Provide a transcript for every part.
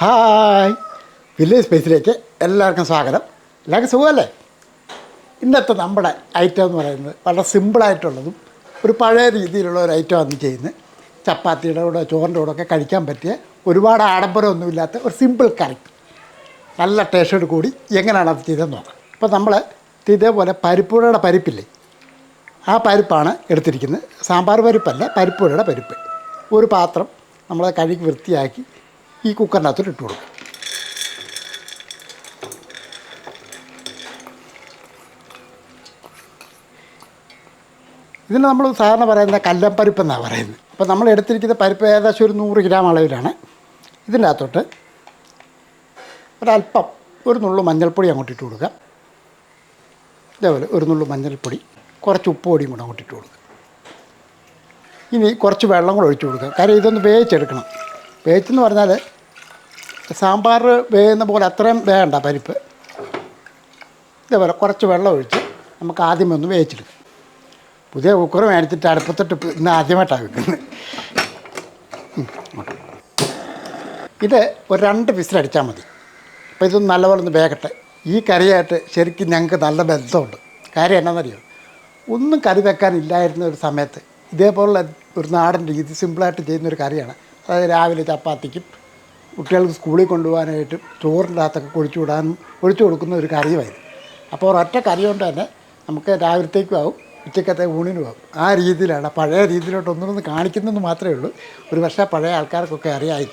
Hi, village സ്പേസിലേക്ക് എല്ലാവർക്കും സ്വാഗതം. എല്ലാവർക്കും സുഖമല്ലേ? ഇന്നത്തെ നമ്മുടെ ഐറ്റം എന്ന് പറയുന്നത് വളരെ സിമ്പിളായിട്ടുള്ളതും ഒരു പഴയ രീതിയിലുള്ള ഒരു ഐറ്റമാണ് ചെയ്യുന്നത്. ചപ്പാത്തിയുടെ കൂടെ ചോറിൻ്റെ കൂടെ ഒക്കെ കഴിക്കാൻ പറ്റിയ ഒരുപാട് ആഡംബരമൊന്നുമില്ലാത്ത ഒരു സിമ്പിൾ കറി, നല്ല ടേസ്റ്റോട് കൂടി എങ്ങനെയാണ് അത് ചെയ്തതെന്ന് നോക്കാം. അപ്പോൾ നമ്മൾ ഇതേപോലെ പരിപ്പുവടയുടെ പരിപ്പില്ലേ, ആ പരിപ്പാണ് എടുത്തിരിക്കുന്നത്. സാമ്പാർ പരിപ്പല്ല, പരിപ്പുവടയുടെ പരിപ്പ്. ഒരു പാത്രം നമ്മൾ കഴുകി വൃത്തിയാക്കി ഈ കുക്കറിനകത്തോട്ട് ഇട്ട് കൊടുക്കും. ഇതിന് നമ്മൾ സാധാരണ പറയുന്നത് കല്ലപ്പരിപ്പ് എന്നാണ് പറയുന്നത്. അപ്പോൾ നമ്മൾ എടുത്തിരിക്കുന്ന പരിപ്പ് ഏകദേശം ഒരു 100 ഗ്രാം അളവിലാണ്. ഇതിൻ്റെ അകത്തോട്ട് ഒരല്പം ഒരു നുള്ളു മഞ്ഞൾപ്പൊടി അങ്ങോട്ട് ഇട്ട് കൊടുക്കുക. ഇതേപോലെ ഒരു നുള്ളു മഞ്ഞൾപ്പൊടി, കുറച്ച് ഉപ്പ് പൊടിയും കൂടെ അങ്ങോട്ട് ഇട്ട് കൊടുക്കുക. ഇനി കുറച്ച് വെള്ളം കൂടെ ഒഴിച്ച് കൊടുക്കുക. കാര്യം ഇതൊന്ന് വേവിച്ചെടുക്കണം. വേവിച്ചെന്ന് പറഞ്ഞാൽ സാമ്പാർ വേകുന്ന പോലെ അത്രയും വേണ്ട പരിപ്പ്. ഇതേപോലെ കുറച്ച് വെള്ളം ഒഴിച്ച് നമുക്ക് ആദ്യമേ ഒന്ന് വേവിച്ചെടുക്കാം. പുതിയ കുക്കർ മേടിച്ചിട്ട് അടുപ്പത്തിട്ട് ഇന്ന് ആദ്യമായിട്ടാണ് വെക്കുന്നത്. ഇത് ഒരു 2 വിസിലടിച്ചാൽ മതി. അപ്പോൾ ഇതൊന്ന് നല്ലപോലെ ഒന്ന് വേകട്ടെ. ഈ കറിയായിട്ട് ശരിക്കും ഞങ്ങൾക്ക് നല്ല ബന്ധമുണ്ട്. കാര്യം എന്നാണെന്നറിയോ, ഒന്നും കറി വെക്കാനില്ലായിരുന്ന ഒരു സമയത്ത് ഇതേപോലുള്ള ഒരു നാടൻ രീതി സിമ്പിളായിട്ട് ചെയ്യുന്നൊരു കറിയാണ്. അതായത് രാവിലെ ചപ്പാത്തിക്കും കുട്ടികൾക്ക് സ്കൂളിൽ കൊണ്ടുപോകാനായിട്ടും ചോറിൻ്റെ അകത്തൊക്കെ ഒഴിച്ചു കൊടുക്കുന്ന ഒരു കറിയുമായിരുന്നു. അപ്പോൾ ഒരൊറ്റ കറി കൊണ്ട് തന്നെ നമുക്ക് രാവിലത്തേക്കും ആവും, ഉച്ചക്കത്തെ ഊണിനും ആവും. ആ രീതിയിലാണ്, പഴയ രീതിയിലോട്ട് ഒന്നൊന്ന് കാണിക്കുന്നതെന്ന് മാത്രമേ ഉള്ളൂ. ഒരു പക്ഷേ പഴയ ആൾക്കാർക്കൊക്കെ അറിയായി,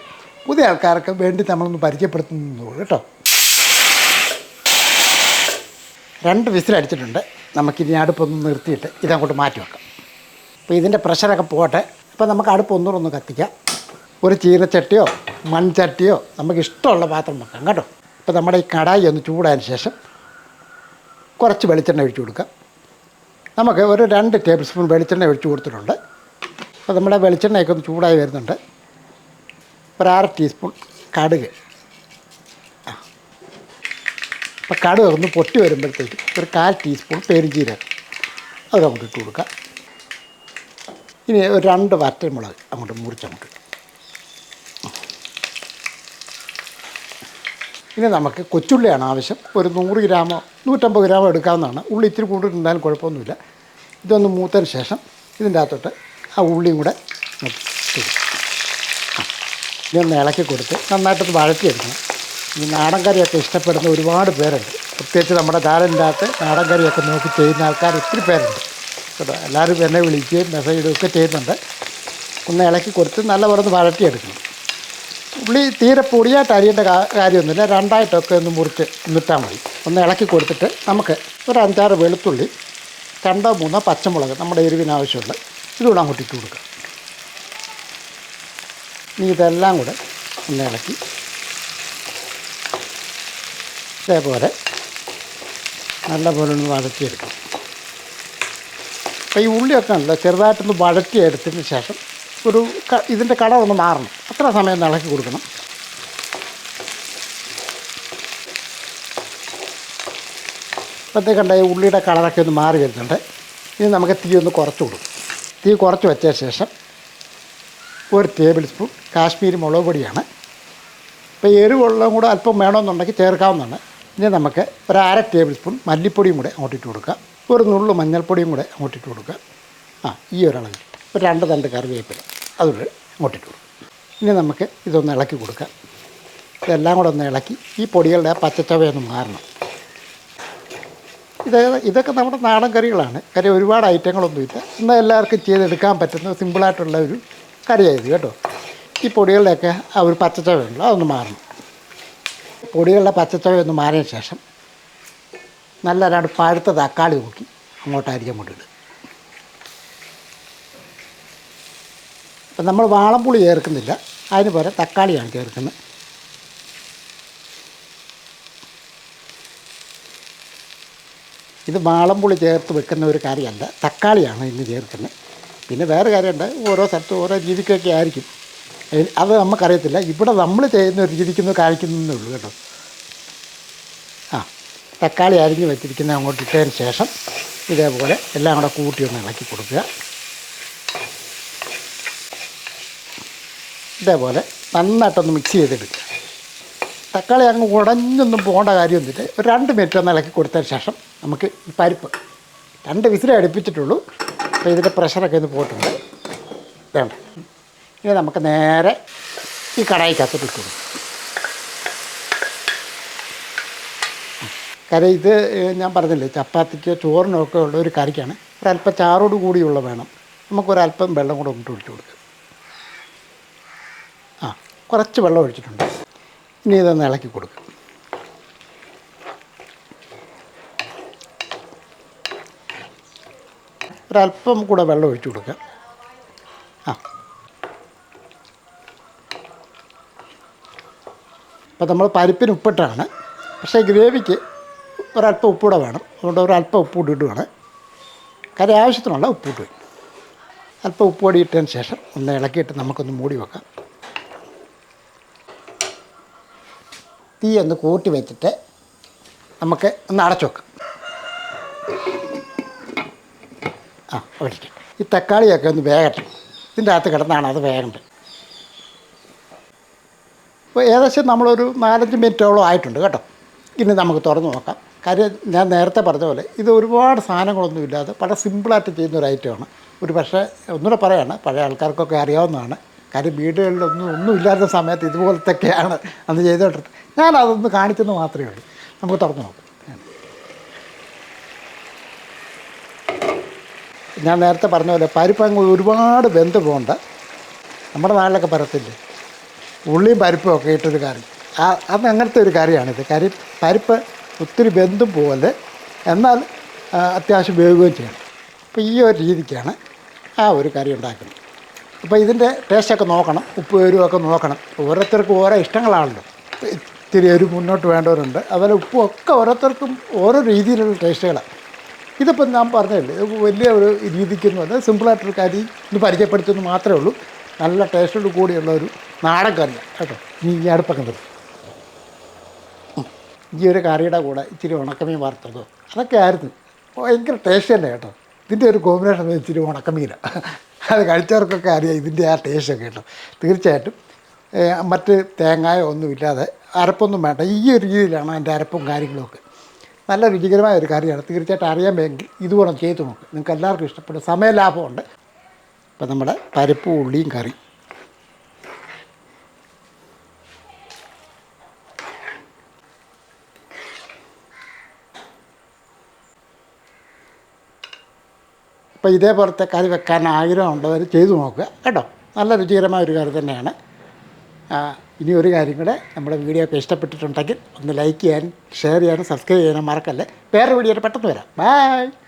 പുതിയ ആൾക്കാർക്ക് വേണ്ടി നമ്മളൊന്ന് പരിചയപ്പെടുത്തുന്നുള്ളൂ കേട്ടോ. 2 വിസിലടിച്ചിട്ടുണ്ട്. നമുക്കിനി അടുപ്പൊന്ന് നിർത്തിയിട്ട് ഇതങ്ങോട്ട് മാറ്റി വെക്കാം. അപ്പോൾ ഇതിൻ്റെ പ്രഷറൊക്കെ പോട്ടെ. അപ്പോൾ നമുക്ക് അടുപ്പ് ഒന്നുകൂടെ കത്തിക്കാം. ഒരു ചീനച്ചട്ടിയോ മൺചട്ടിയോ നമുക്ക് ഇഷ്ടമുള്ള പാത്രം വെക്കാം കേട്ടോ. അപ്പോൾ നമ്മുടെ ഈ കടായി ഒന്ന് ചൂടായതിന് ശേഷം കുറച്ച് വെളിച്ചെണ്ണ ഒഴിച്ച് കൊടുക്കാം. നമുക്ക് ഒരു 2 ടേബിൾ സ്പൂൺ വെളിച്ചെണ്ണ ഒഴിച്ച് കൊടുത്തിട്ടുണ്ട്. അപ്പോൾ നമ്മുടെ വെളിച്ചെണ്ണയൊക്കെ ഒന്ന് ചൂടായി വരുന്നുണ്ട്. ഒരു 1/2 ടീസ്പൂൺ കടുക്. അപ്പോൾ കടുക് ഒന്ന് പൊട്ടി വരുമ്പോഴത്തേക്കും ഒരു 1/4 ടീസ്പൂൺ പെരുംജീരകം അത് അങ്ങോട്ട് ഇട്ട് കൊടുക്കാം. ഇനി ഒരു 2 വറ്റൽമുളക് അങ്ങോട്ട് മുറിച്ചങ്ങോട്ട്. ഇനി നമുക്ക് കൊച്ചുള്ളിയാണ് ആവശ്യം. ഒരു 100 ഗ്രാമോ 150 ഗ്രാമോ എടുക്കാവുന്നതാണ്. ഉള്ളി ഇത്തിരി കൂടുതൽ இருந்தாലും കുഴപ്പമൊന്നുമില്ല. ഇതൊന്ന് മൂത്തതിന് ശേഷം ഇതിൻ്റെ അകത്തോട്ട് ആ ഉള്ളിയും കൂടെ ഇതൊന്ന് ഇളക്കി കൊടുത്ത് നന്നായിട്ടൊന്ന് വഴറ്റിയെടുക്കണം. ഈ നാടൻ കറിയൊക്കെ ഇഷ്ടപ്പെടുന്ന ഒരുപാട് പേരുണ്ട്. പ്രത്യേകിച്ച് നമ്മുടെ ചാനലിൻ്റെ അകത്ത് നാടൻ കറിയൊക്കെ നോക്കി ചെയ്യുന്ന ആൾക്കാർ ഒത്തിരി പേരുണ്ട് കേട്ടോ. എല്ലാവരും എന്നെ വിളിക്കുകയും മെസ്സേജ് ഇടുകയൊക്കെ ചെയ്യുന്നുണ്ട്. ഒന്ന് ഇളക്കി കൊടുത്ത് നല്ലപോലെ ഒന്ന് വഴറ്റിയെടുക്കണം. ഉള്ളി തീരെ പൊടിയായിട്ട് അരിയേണ്ട കാര്യമൊന്നുമില്ല. 2ആയിട്ടൊക്കെ ഒന്ന് മുറിച്ച് നിട്ടാൽ മതി. ഒന്ന് ഇളക്കി കൊടുത്തിട്ട് നമുക്ക് ഒരു 5-6 വെളുത്തുള്ളി, 2-3 പച്ചമുളക് നമ്മുടെ എരിവിനാവശ്യമുള്ള ഇതുകൂടെ അങ്ങോട്ട് ഇട്ട് കൊടുക്കുക. ഇനി ഇതെല്ലാം കൂടെ ഒന്ന് ഇളക്കി ഇതേപോലെ നല്ലപോലെ ഒന്ന് വഴറ്റിയെടുക്കണം. അപ്പോൾ ഈ ഉള്ളിയൊക്കെ ഉണ്ടല്ലോ ചെറുതായിട്ടൊന്ന് വഴറ്റിയെടുത്തതിന് ശേഷം ഒരു ഇതിൻ്റെ കളർ ഒന്ന് മാറണം. അത്ര സമയം ഒന്ന് ഇളക്കി കൊടുക്കണം. അപ്പോഴത്തേക്ക് കണ്ട ഈ ഉള്ളിയുടെ കളറൊക്കെ ഒന്ന് മാറി വരുന്നുണ്ട്. ഇനി നമുക്ക് തീ ഒന്ന് കുറച്ച് കൊടുക്കും. തീ കുറച്ച് വെച്ച ശേഷം ഒരു ടേബിൾ സ്പൂൺ കാശ്മീരി മുളക് പൊടിയാണ്. ഇപ്പോൾ എരിവുള്ളതും കൂടെ അല്പം വേണമെന്നുണ്ടെങ്കിൽ ചേർക്കാവുന്നതാണ്. ഇനി നമുക്ക് ഒരു 1/2 ടേബിൾ സ്പൂൺ മല്ലിപ്പൊടിയും കൂടെ അങ്ങോട്ടിട്ട് കൊടുക്കുക. ഒരു നുള്ളു മഞ്ഞൾപ്പൊടിയും കൂടെ അങ്ങോട്ടിട്ട് കൊടുക്കുക. ഈ ഒരളവിൽ ഒരു 2 തണ്ട് കറിവേപ്പില അതുകൂടെ അങ്ങോട്ടിട്ട് കൊടുക്കും. ഇനി നമുക്ക് ഇതൊന്ന് ഇളക്കി കൊടുക്കാം. ഇതെല്ലാം കൂടെ ഒന്ന് ഇളക്കി ഈ പൊടികളുടെ പച്ചച്ചവയൊന്ന് മാറണം. ഇതൊക്കെ നമ്മുടെ നാടൻ കറികളാണ്. കാര്യം ഒരുപാട് ഐറ്റങ്ങളൊന്നുമില്ല. എന്നാൽ എല്ലാവർക്കും ചെയ്തെടുക്കാൻ പറ്റുന്ന സിമ്പിളായിട്ടുള്ള ഒരു കറിയായത് കേട്ടോ. ഈ പൊടികളുടെയൊക്കെ ആ ഒരു പച്ചച്ചവയുണ്ടല്ലോ അതൊന്ന് മാറണം. പൊടികളുടെ പച്ചച്ചവയൊന്ന് മാറിയ ശേഷം നല്ല 2 പഴുത്ത തക്കാളി നോക്കി അങ്ങോട്ടായിരിക്കും കൊണ്ടിടുക. അപ്പം നമ്മൾ വാളംപുളി ചേർക്കുന്നില്ല, അതിന് പകരം തക്കാളിയാണ് ചേർക്കുന്നത്. ഇത് വാളംപുളി ചേർത്ത് വെക്കുന്ന ഒരു കറിയല്ല, തക്കാളിയാണ് ഇന്ന് ചേർക്കുന്നത്. പിന്നെ വേറെ കാര്യമുണ്ട്, ഓരോ സ്ഥലത്തും ഓരോ രീതിക്കൊക്കെ ആയിരിക്കും. അത് നമുക്കറിയത്തില്ല. ഇവിടെ നമ്മൾ ചെയ്യുന്ന ഒരു രീതിക്കൊന്നും കാണിക്കുന്നതേ ഉള്ളൂ കേട്ടോ. തക്കാളി അരിഞ്ഞ് വെച്ചിരിക്കുന്നത് അങ്ങോട്ട് ഇട്ടതിന് ശേഷം ഇതേപോലെ എല്ലാം കൂടെ കൂട്ടി ഒന്ന് ഇളക്കി കൊടുക്കുക. ഇതേപോലെ നന്നായിട്ടൊന്ന് മിക്സ് ചെയ്തെടുക്കുക. തക്കാളി അങ്ങ് ഉടഞ്ഞൊന്നും പോകേണ്ട കാര്യമൊന്നുമില്ല. ഒരു 2 മിനിറ്റ് ഒന്ന് ഇളക്കി കൊടുത്തതിന് ശേഷം നമുക്ക് ഈ പരിപ്പ് 2 വിസിലേ അടുപ്പിച്ചിട്ടുള്ളൂ. അപ്പോൾ ഇതിൻ്റെ പ്രഷറൊക്കെ ഒന്ന് പോയിട്ടുണ്ട്. വേണ്ട, ഇനി നമുക്ക് നേരെ ഈ കടായിക്കകത്തോട്ട് ഇട്ട് കൊടുക്കും. കറി ഇത് ഞാൻ പറഞ്ഞില്ലേ, ചപ്പാത്തിക്കോ ചോറിനോ ഒക്കെ ഉള്ള ഒരു കറിക്കാണ്. ഒരല്പം ചാറോട് കൂടിയുള്ള വേണം. നമുക്കൊരല്പം വെള്ളം കൂടെ ഇട്ട് ഒഴിച്ച് കൊടുക്കുക. കുറച്ച് വെള്ളം ഒഴിച്ചിട്ടുണ്ട്. ഇനി ഇതൊന്ന് ഇളക്കി കൊടുക്കുക. ഒരല്പം കൂടെ വെള്ളം ഒഴിച്ചു കൊടുക്കുക. അപ്പോൾ നമ്മൾ പരിപ്പിന് ഉപ്പിട്ടാണ്, പക്ഷേ ഗ്രേവിക്ക് ഒരല്പം ഉപ്പൂടെ വേണം. അതുകൊണ്ട് ഒരല്പം ഉപ്പൂടി ഇടുകയാണ്. കറി ആവശ്യത്തിനുള്ള ഉപ്പിട്ട് വയ്ക്കും. അല്പം ഉപ്പുപൊടി ഇട്ടതിന് ശേഷം ഒന്ന് ഇളക്കിയിട്ട് നമുക്കൊന്ന് മൂടി വെക്കാം. തീ ഒന്ന് കൂട്ടി വെച്ചിട്ട് നമുക്ക് ഒന്ന് അടച്ചു വെക്കാം. ഒഴിക്കാം. ഈ തക്കാളിയൊക്കെ ഒന്ന് വേകട്ടെ. ഇതിൻ്റെ അകത്ത് കിടന്നാണ് അത് വേകേണ്ടത്. ഇപ്പോൾ ഏകദേശം നമ്മളൊരു 4-5 മിനിറ്റോളം ആയിട്ടുണ്ട് കേട്ടോ. ഇനി നമുക്ക് തുറന്ന് നോക്കാം. കാര്യം ഞാൻ നേരത്തെ പറഞ്ഞ പോലെ ഇത് ഒരുപാട് സാധനങ്ങളൊന്നും ഇല്ലാതെ വളരെ സിമ്പിളായിട്ട് ചെയ്യുന്ന ഒരു ഐറ്റമാണ്. ഒരു പക്ഷേ ഒന്നുകൂടെ പറയുകയാണ്, പഴയ ആൾക്കാർക്കൊക്കെ അറിയാവുന്നതാണ്. കാര്യം വീടുകളിലൊന്നും ഇല്ലാത്ത സമയത്ത് ഇതുപോലത്തൊക്കെയാണ് അന്ന് ചെയ്തുകൊണ്ടിരുന്നത്. ഞാനതൊന്ന് കാണിച്ചെന്ന് മാത്രമേ ഉള്ളൂ. നമുക്ക് തുറന്ന് നോക്കാം. ഞാൻ നേരത്തെ പറഞ്ഞ പോലെ പരിപ്പ് അങ്ങ് ഒരുപാട് വെന്ത് പോകണ്ട. നമ്മുടെ നാട്ടിലൊക്കെ പറയത്തില്ലേ, ഉള്ളിയും പരിപ്പും ഒക്കെ ഇട്ടൊരു കറി, അത് അങ്ങനത്തെ ഒരു കറിയാണിത്. കാര്യം പരിപ്പ് ഒത്തിരി വെന്തും പോകല്ലേ, എന്നാൽ അത്യാവശ്യം വേവുകയും ചെയ്യണം. അപ്പോൾ ഈ ഒരു രീതിക്കാണ് ആ ഒരു കറി ഉണ്ടാക്കുന്നത്. അപ്പോൾ ഇതിൻ്റെ ടേസ്റ്റൊക്കെ നോക്കണം, ഉപ്പ് എരിവൊക്കെ നോക്കണം. ഓരോരുത്തർക്കും ഓരോ ഇഷ്ടങ്ങളാണല്ലോ. ഇത്തിരി എരിവ് മുന്നോട്ട് വേണ്ടവരുണ്ട്, അതുപോലെ ഉപ്പും ഒക്കെ ഓരോരുത്തർക്കും ഓരോ രീതിയിലുള്ള ടേസ്റ്റുകളാണ്. ഇതിപ്പം ഞാൻ പറഞ്ഞില്ലേ, വലിയ ഒരു രീതിക്കൊന്നുമല്ല, സിമ്പിളായിട്ടൊരു കറി ഇത് പരിചയപ്പെടുത്തുന്നത് മാത്രമേ ഉള്ളൂ. നല്ല ടേസ്റ്റോട് കൂടിയുള്ള ഒരു നാടൻ കറിയാണ് കേട്ടോ. ഈ അടുപ്പൊക്കെ നിർത്തും. ഈ ഒരു കറിയുടെ കൂടെ ഇച്ചിരി ഉണക്കമീൻ വറുത്തതോ അതൊക്കെ ആയിരുന്നു ഭയങ്കര ടേസ്റ്റ് തന്നെ കേട്ടോ. ഇതിൻ്റെ ഒരു കോമ്പിനേഷൻ ഇച്ചിരി ഉണക്കമീനാണ്. അത് കഴിച്ചവർക്കൊക്കെ അറിയാം ഇതിൻ്റെ ആ ടേസ്റ്റൊക്കെ കേട്ടോ. തീർച്ചയായിട്ടും മറ്റ് തേങ്ങായോ ഒന്നുമില്ലാതെ, അരപ്പൊന്നും വേണ്ട, ഈ ഒരു രീതിയിലാണ് അതിൻ്റെ അരപ്പും കാര്യങ്ങളുമൊക്കെ. നല്ല രുചികരമായ ഒരു കറിയാണ്. തീർച്ചയായിട്ടും അറിയാമെങ്കിൽ ഇതുപോലെ ചെയ്ത് നോക്കും. നിങ്ങൾക്ക് എല്ലാവർക്കും ഇഷ്ടപ്പെടും. സമയലാഭമുണ്ട്. ഇപ്പം നമ്മുടെ പരിപ്പും ഉള്ളിയും കറി അപ്പോൾ ഇതേപോലത്തെ കറി വെക്കാൻ ആഗ്രഹമുള്ളവർ ചെയ്തു നോക്കുക കേട്ടോ. നല്ല രുചികരമായ ഒരു കറി തന്നെയാണ്. ഇനി ഒരു കാര്യം കൂടെ, നമ്മുടെ വീഡിയോ ഒക്കെ ഇഷ്ടപ്പെട്ടിട്ടുണ്ടെങ്കിൽ ഒന്ന് ലൈക്ക് ചെയ്യാനും ഷെയർ ചെയ്യാനും സബ്സ്ക്രൈബ് ചെയ്യാനും മറക്കല്ലേ. വേറെ വീഡിയോ പെട്ടെന്ന് വരാം. ബൈ.